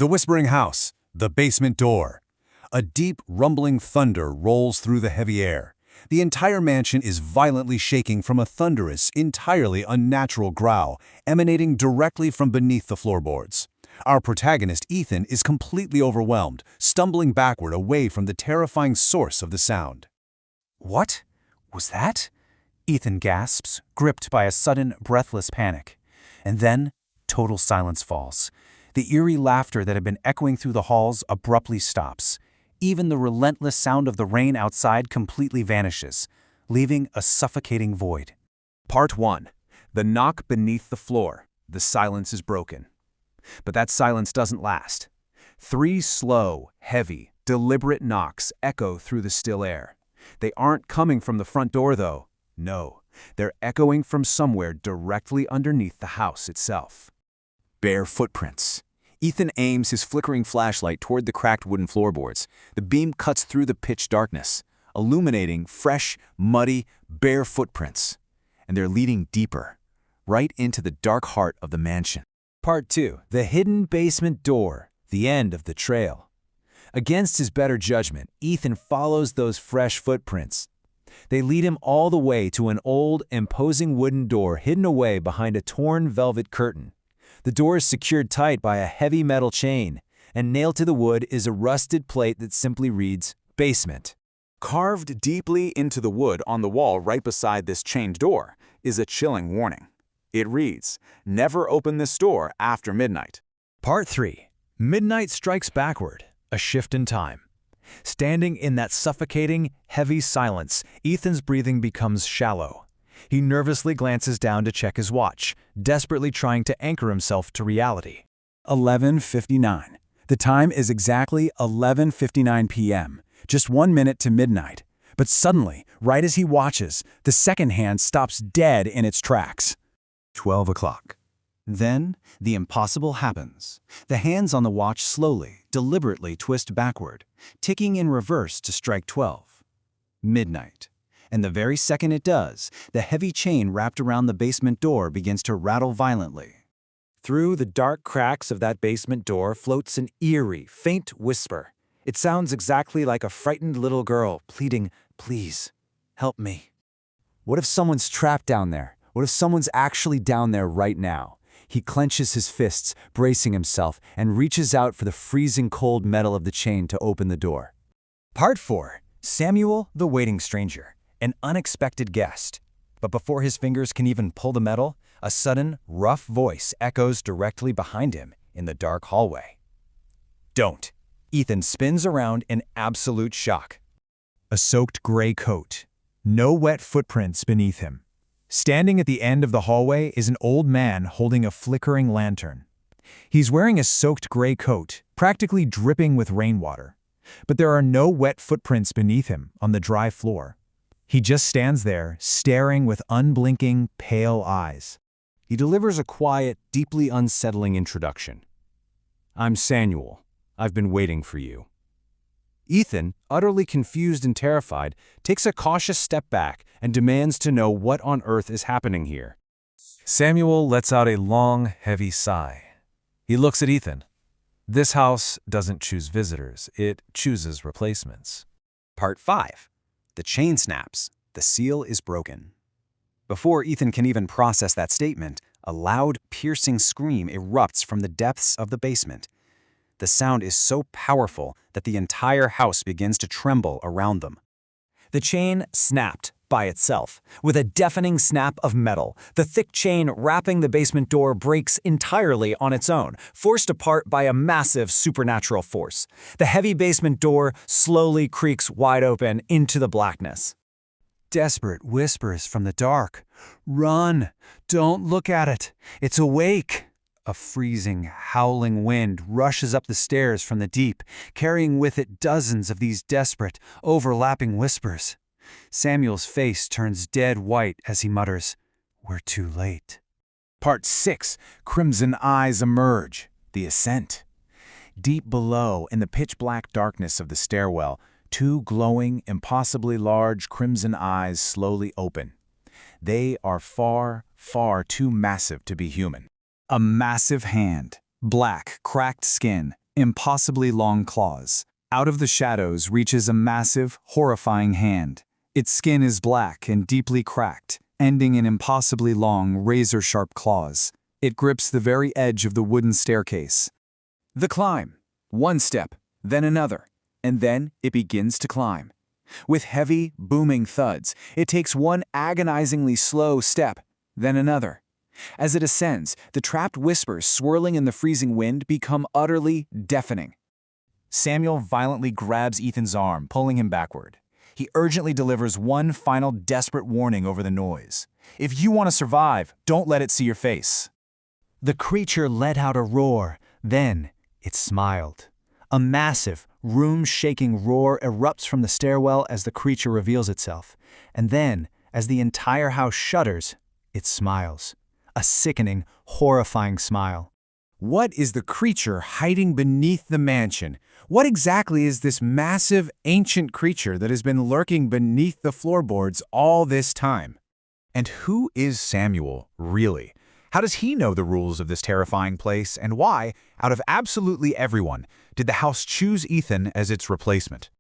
The Whispering House, the basement door. A deep, rumbling thunder rolls through the heavy air. The entire mansion is violently shaking from a thunderous, entirely unnatural growl emanating directly from beneath the floorboards. Our protagonist, Ethan, is completely overwhelmed, stumbling backward away from the terrifying source of the sound. What was that? Ethan gasps, gripped by a sudden, breathless panic. And then, total silence falls. The eerie laughter that had been echoing through the halls abruptly stops. Even the relentless sound of the rain outside completely vanishes, leaving a suffocating void. Part 1. The knock beneath the floor. The silence is broken. But that silence doesn't last. 3 slow, heavy, deliberate knocks echo through the still air. They aren't coming from the front door, though. No, they're echoing from somewhere directly underneath the house itself. Bare footprints. Ethan aims his flickering flashlight toward the cracked wooden floorboards. The beam cuts through the pitch darkness, illuminating fresh, muddy, bare footprints. And they're leading deeper, right into the dark heart of the mansion. Part 2. The hidden basement door. The end of the trail. Against his better judgment, Ethan follows those fresh footprints. They lead him all the way to an old, imposing wooden door hidden away behind a torn velvet curtain. The door is secured tight by a heavy metal chain, and nailed to the wood is a rusted plate that simply reads, "Basement." Carved deeply into the wood on the wall right beside this chained door is a chilling warning. It reads, "Never open this door after midnight." Part 3. Midnight strikes backward, a shift in time. Standing in that suffocating, heavy silence, Ethan's breathing becomes shallow. He nervously glances down to check his watch, desperately trying to anchor himself to reality. 11:59. The time is exactly 11:59 p.m., just 1 minute to midnight. But suddenly, right as he watches, the second hand stops dead in its tracks. 12 o'clock. Then, the impossible happens. The hands on the watch slowly, deliberately twist backward, ticking in reverse to strike 12. Midnight. And the very second it does, the heavy chain wrapped around the basement door begins to rattle violently. Through the dark cracks of that basement door floats an eerie, faint whisper. It sounds exactly like a frightened little girl pleading, "Please, help me." What if someone's trapped down there? What if someone's actually down there right now? He clenches his fists, bracing himself, and reaches out for the freezing cold metal of the chain to open the door. Part 4. Samuel, the waiting stranger. An unexpected guest. But before his fingers can even pull the metal, a sudden, rough voice echoes directly behind him in the dark hallway. "Don't." Ethan spins around in absolute shock. A soaked gray coat. No wet footprints beneath him. Standing at the end of the hallway is an old man holding a flickering lantern. He's wearing a soaked gray coat, practically dripping with rainwater. But there are no wet footprints beneath him on the dry floor. He just stands there, staring with unblinking, pale eyes. He delivers a quiet, deeply unsettling introduction. "I'm Samuel. I've been waiting for you." Ethan, utterly confused and terrified, takes a cautious step back and demands to know what on earth is happening here. Samuel lets out a long, heavy sigh. He looks at Ethan. This house doesn't choose visitors, it chooses replacements. Part 5. The chain snaps. The seal is broken. Before Ethan can even process that statement, a loud, piercing scream erupts from the depths of the basement. The sound is so powerful that the entire house begins to tremble around them. The chain snapped by itself. With a deafening snap of metal, the thick chain wrapping the basement door breaks entirely on its own, forced apart by a massive supernatural force. The heavy basement door slowly creaks wide open into the blackness. Desperate whispers from the dark. "Run! Don't look at it! It's awake!" A freezing, howling wind rushes up the stairs from the deep, carrying with it dozens of these desperate, overlapping whispers. Samuel's face turns dead white as he mutters, "We're too late." Part 6. Crimson eyes emerge. The ascent. Deep below, in the pitch-black darkness of the stairwell, 2 glowing, impossibly large crimson eyes slowly open. They are far, far too massive to be human. A massive hand, black, cracked skin, impossibly long claws. Out of the shadows reaches a massive, horrifying hand. Its skin is black and deeply cracked, ending in impossibly long, razor-sharp claws. It grips the very edge of the wooden staircase. The climb. One step, then another, and then it begins to climb. With heavy, booming thuds, it takes one agonizingly slow step, then another. As it ascends, the trapped whispers swirling in the freezing wind become utterly deafening. Samuel violently grabs Ethan's arm, pulling him backward. He urgently delivers one final desperate warning over the noise. If you want to survive, don't let it see your face. The creature let out a roar. Then it smiled. A massive, room-shaking roar erupts from the stairwell as the creature reveals itself. And then, as the entire house shudders, it smiles. A sickening, horrifying smile. What is the creature hiding beneath the mansion? What exactly is this massive, ancient creature that has been lurking beneath the floorboards all this time? And who is Samuel, really? How does he know the rules of this terrifying place, and why, out of absolutely everyone, did the house choose Ethan as its replacement?